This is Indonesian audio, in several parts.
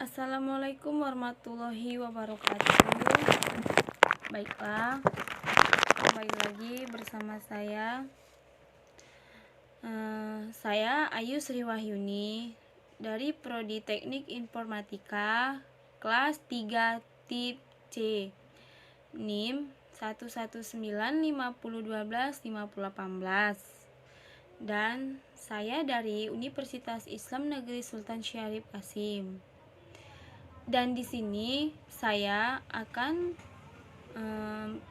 Assalamualaikum warahmatullahi wabarakatuh. Baiklah, kembali lagi bersama saya. Saya Ayu Sri Wahyuni dari Prodi Teknik Informatika kelas 3 tip C, NIM 11950125018, dan saya dari Universitas Islam Negeri Sultan Syarif Qasim. Dan di sini saya akan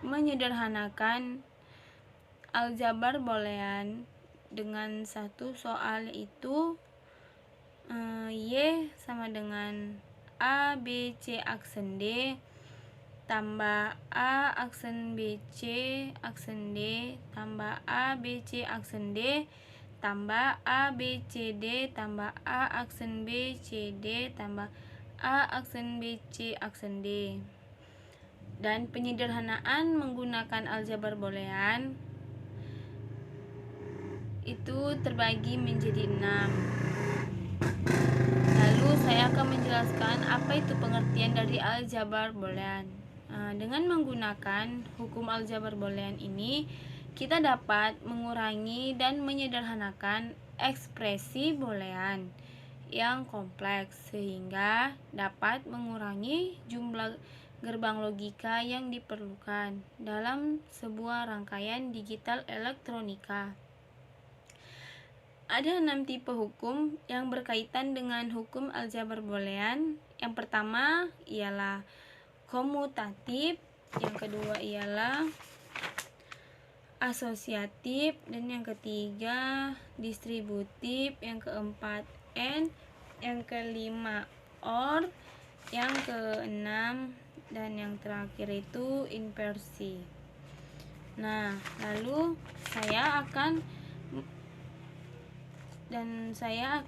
menyederhanakan aljabar boolean dengan satu soal, yaitu Y sama dengan A B C aksen D tambah A aksen B C aksen D tambah A B C aksen D tambah A B C D tambah A aksen B C D tambah A aksen B C aksen D. Dan penyederhanaan menggunakan aljabar boolean itu terbagi menjadi 6. Lalu saya akan menjelaskan apa itu pengertian dari aljabar boolean. Dengan menggunakan hukum aljabar boolean ini, kita dapat mengurangi dan menyederhanakan ekspresi boolean yang kompleks sehingga dapat mengurangi jumlah gerbang logika yang diperlukan dalam sebuah rangkaian digital elektronika. Ada 6 tipe hukum yang berkaitan dengan hukum aljabar boolean. Yang pertama ialah komutatif, yang kedua ialah asosiatif, dan yang ketiga distributif, yang keempat AND, yang kelima OR, yang keenam dan yang terakhir itu inversi. Nah, lalu saya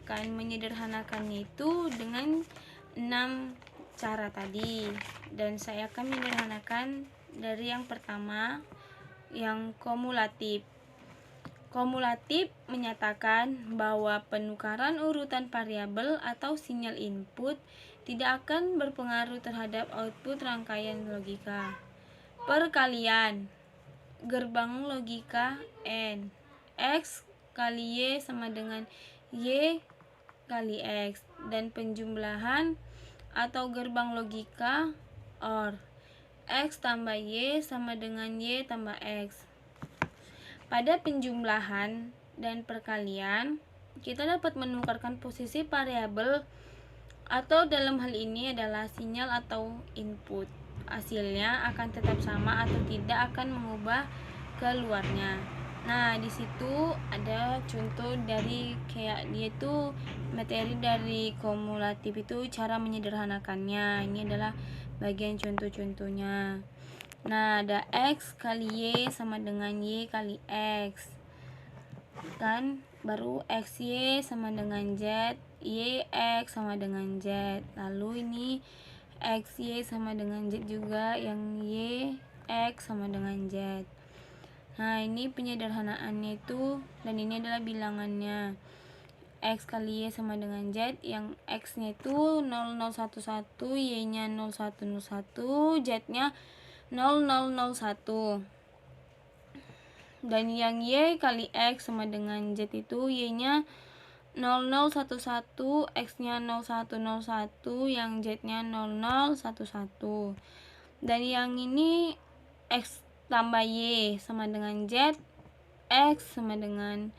akan menyederhanakannya itu dengan 6 cara tadi. Dan saya akan menyederhanakan dari yang pertama, yang kumulatif. Kumulatif menyatakan bahwa penukaran urutan variabel atau sinyal input tidak akan berpengaruh terhadap output rangkaian logika. Perkalian gerbang logika N, X kali Y sama dengan Y kali X, dan penjumlahan atau gerbang logika OR, X tambah Y sama dengan Y tambah X. Pada penjumlahan dan perkalian, kita dapat menukarkan posisi variabel atau dalam hal ini adalah sinyal atau input. Hasilnya akan tetap sama atau tidak akan mengubah keluarnya. Nah, di situ ada contoh dari kayak dia itu materi dari kumulatif itu cara menyederhanakannya. Ini adalah bagian contoh-contohnya. Nah, ada X kali Y sama dengan Y kali X, kan? Baru XY sama dengan Z, YX sama dengan Z. Lalu ini XY sama dengan Z juga, yang YX sama dengan Z. Nah, ini penyederhanaannya itu, dan ini adalah bilangannya. X kali Y sama dengan Z, yang X nya itu 0011, Y nya 0101, Z nya 0001. Dan yang Y kali X sama dengan Z itu Y nya 0011, X nya 0101, yang Z nya 0011. Dan yang ini X tambah Y sama dengan Z, X sama dengan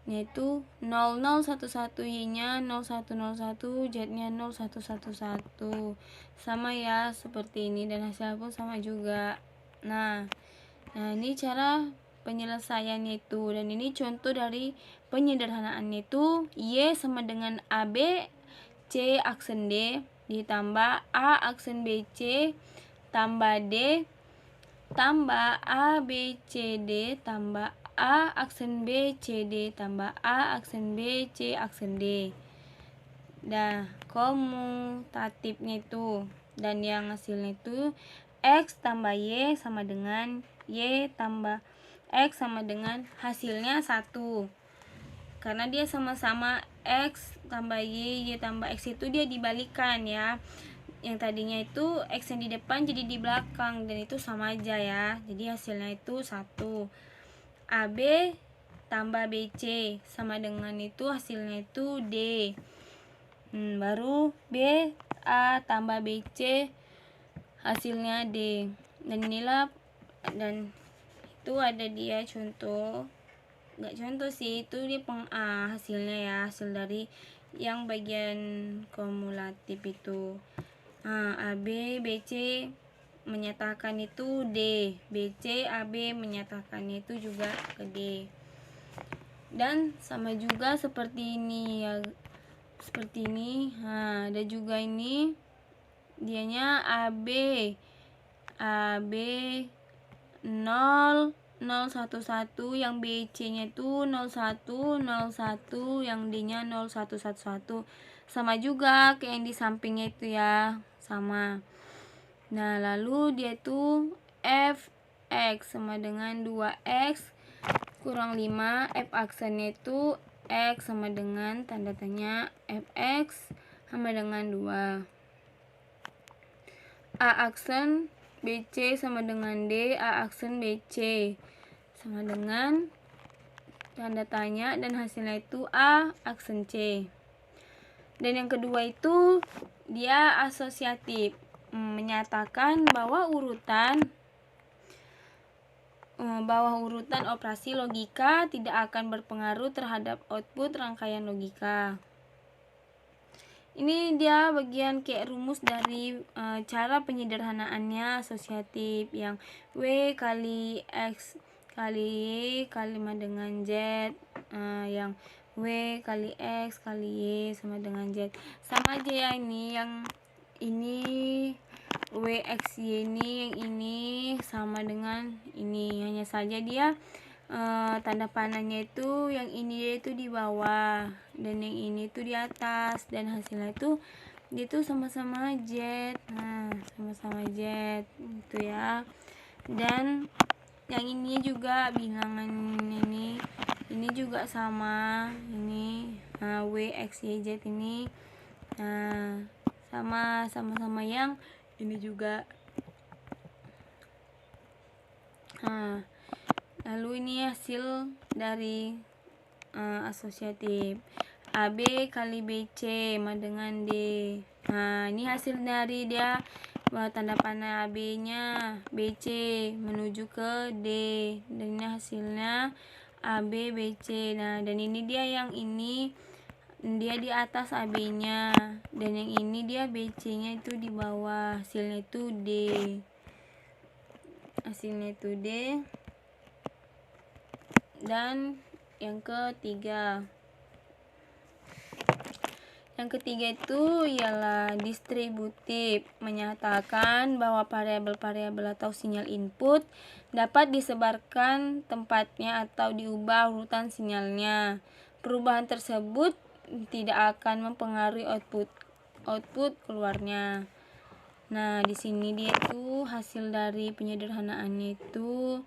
yaitu 0011, Y nya 0101, Z nya 0111. Sama ya seperti ini, dan hasilnya pun sama juga. Nah, ini cara penyelesaiannya itu, dan ini contoh dari penyederhanaannya itu. Y sama dengan AB C aksen D ditambah A aksen BC tambah D tambah A B C D tambah A aksen B C D tambah A aksen B C aksen D. Nah, komutatifnya itu, dan yang hasilnya itu X tambah Y sama dengan Y tambah X sama dengan hasilnya 1, karena dia sama-sama X tambah Y tambah X itu dia dibalikan ya. Yang tadinya itu X yang di depan jadi di belakang, dan itu sama aja ya. Jadi hasilnya itu 1. AB tambah BC sama dengan itu hasilnya itu D. Baru B A tambah BC hasilnya D. Dan inilah, dan itu ada dia contoh, nggak contoh sih, itu dia hasilnya ya, hasil dari yang bagian kumulatif itu. AB BC menyatakan itu D, BC AB menyatakannya itu juga ke D. Dan sama juga seperti ini ya, seperti ini. Ada juga ini dianya AB 0 011 yang BC nya itu 0101 yang D nya 0111, sama juga kayak yang di sampingnya itu ya, sama. Nah lalu dia itu Fx sama dengan 2x kurang 5, F aksennya itu X sama dengan tanda tanya, Fx sama dengan 2. A aksen BC sama dengan D, A aksen BC sama dengan tanda tanya, dan hasilnya itu A aksen C. Dan yang kedua itu dia asosiatif, menyatakan bahwa urutan operasi logika tidak akan berpengaruh terhadap output rangkaian logika. Ini dia bagian kayak rumus dari cara penyederhanaannya asosiatif, yang W kali X kali Y kali sama dengan Z, yang W kali X kali Y sama dengan Z. Sama aja ya, ini yang ini WXY ini, yang ini sama dengan ini, hanya saja dia tanda panahnya itu yang ini itu di bawah dan yang ini itu di atas, dan hasilnya itu dia tuh sama-sama Z. Sama-sama Z itu ya. Dan yang ini juga bilangan ini juga sama, ini WXYZ ini sama-sama yang ini juga. Lalu ini hasil dari asosiatif, AB kali BC sama dengan D. Ini hasil dari dia tanda panah AB nya BC menuju ke D, dan ini hasilnya AB BC. Dan ini dia, yang ini dia di atas AB nya, dan yang ini dia BC nya itu di bawah, hasilnya itu D. Hasilnya itu D. Dan yang ketiga itu ialah distributif, menyatakan bahwa variabel-variabel atau sinyal input dapat disebarkan tempatnya atau diubah urutan sinyalnya. Perubahan tersebut tidak akan mempengaruhi output keluarnya. Nah di sini dia itu hasil dari penyederhanaannya itu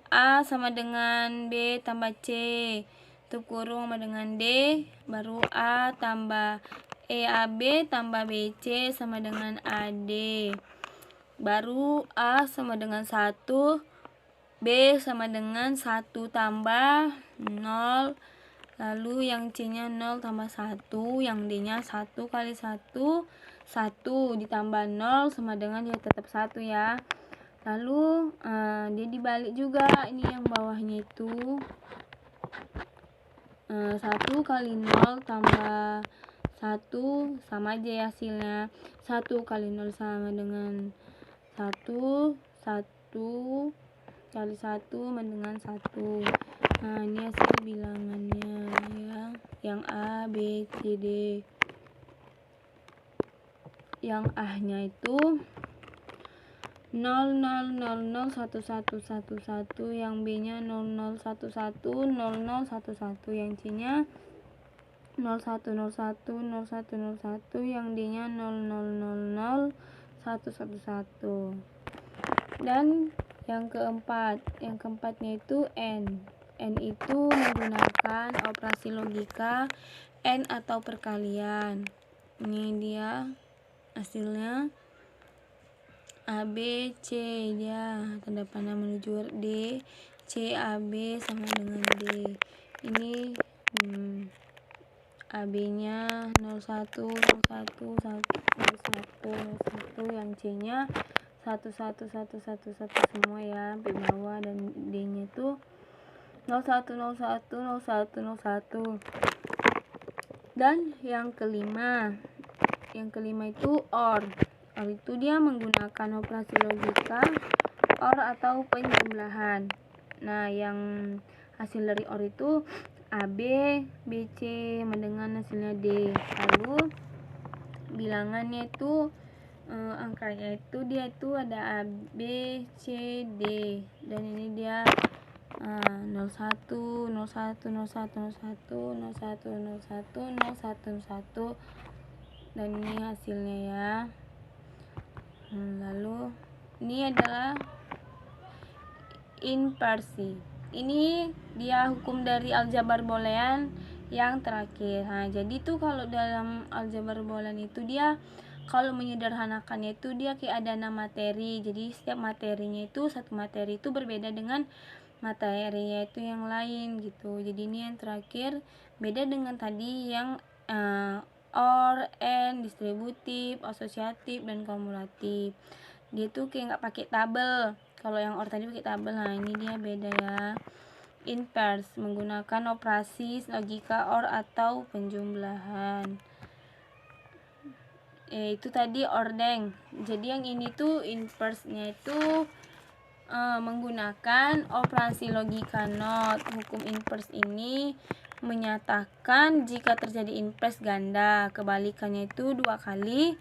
A sama dengan B tambah C tutup kurung sama dengan D, baru A tambah EAB tambah BC sama dengan AD, baru A sama dengan 1, B sama dengan 1 tambah 0, lalu yang C nya 0 tambah 1, yang D nya 1 kali 1 ditambah 0 sama dengan ya tetap 1 ya. Lalu dia dibalik juga, ini yang bawahnya itu 1 kali 0 tambah 1 sama aja ya hasilnya. 1 kali 0 sama dengan 1 kali 1 sama dengan 1. Nah ini hasil bilangannya ya, yang A, B, C, D. Yang A nya itu 00001111, yang B nya 00110011, yang C nya 01010101, yang D nya 000111. Dan yang keempatnya itu N. N itu menggunakan operasi logika N atau perkalian. Ini dia hasilnya. A, B, C, dia tanda panah menuju D, C, A, B sama dengan D. Ini A, B-nya 01, 01, 01, yang C-nya 1, 1, 1, 1, 1 semua ya, sampai bawah, dan D-nya itu 01, 01, 01, 01. Dan yang kelima itu OR. OR itu dia menggunakan operasi logika OR atau penjumlahan. Nah, yang hasil dari OR itu AB, BC dengan hasilnya D. Lalu bilangannya itu angkanya itu dia itu ada A, B, C, D, dan ini dia 01, 01, 01, 01, 01, 01, 01, 01, dan ini hasilnya ya. Lalu ini adalah inversi. Ini dia hukum dari aljabar boolean yang terakhir. Nah, jadi tuh kalau dalam aljabar boolean itu dia kalau menyederhanakannya itu dia kayak ada 6 materi. Jadi setiap materinya itu, satu materi itu berbeda dengan materinya itu yang lain gitu. Jadi ini yang terakhir beda dengan tadi yang OR, AND, distributif, asosiatif, dan kumulatif. Dia tuh kayak nggak pakai tabel. Kalau yang OR tadi pakai tabel. Nah, ini dia beda ya. Inverse menggunakan operasi logika OR atau penjumlahan. Itu tadi ordeng. Jadi yang ini tuh inverse-nya itu menggunakan operasi logika NOT. Hukum inverse ini menyatakan jika terjadi inverse ganda, kebalikannya itu 2 kali,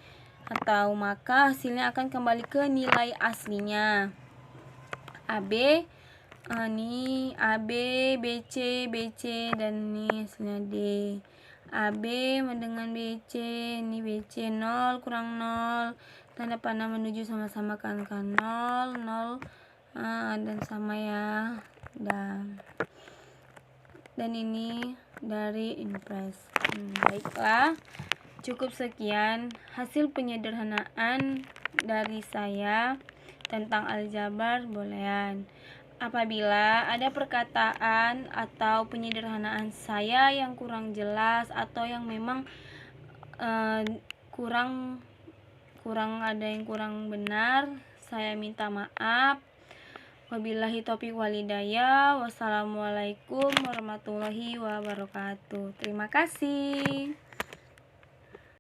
atau maka hasilnya akan kembali ke nilai aslinya. AB, ini AB, BC, BC, dan ini hasilnya D. AB dengan BC, ini BC 0 kurang 0, tanda panah menuju sama-sama ke angka 0, 0, dan sama ya. Dan ini dari inverse. Baiklah, cukup sekian hasil penyederhanaan dari saya tentang aljabar boolean. Apabila ada perkataan atau penyederhanaan saya yang kurang jelas atau yang memang kurang ada yang kurang benar, saya minta maaf. Wabillahi taufiq walhidayah. Wassalamualaikum warahmatullahi wabarakatuh. Terima kasih.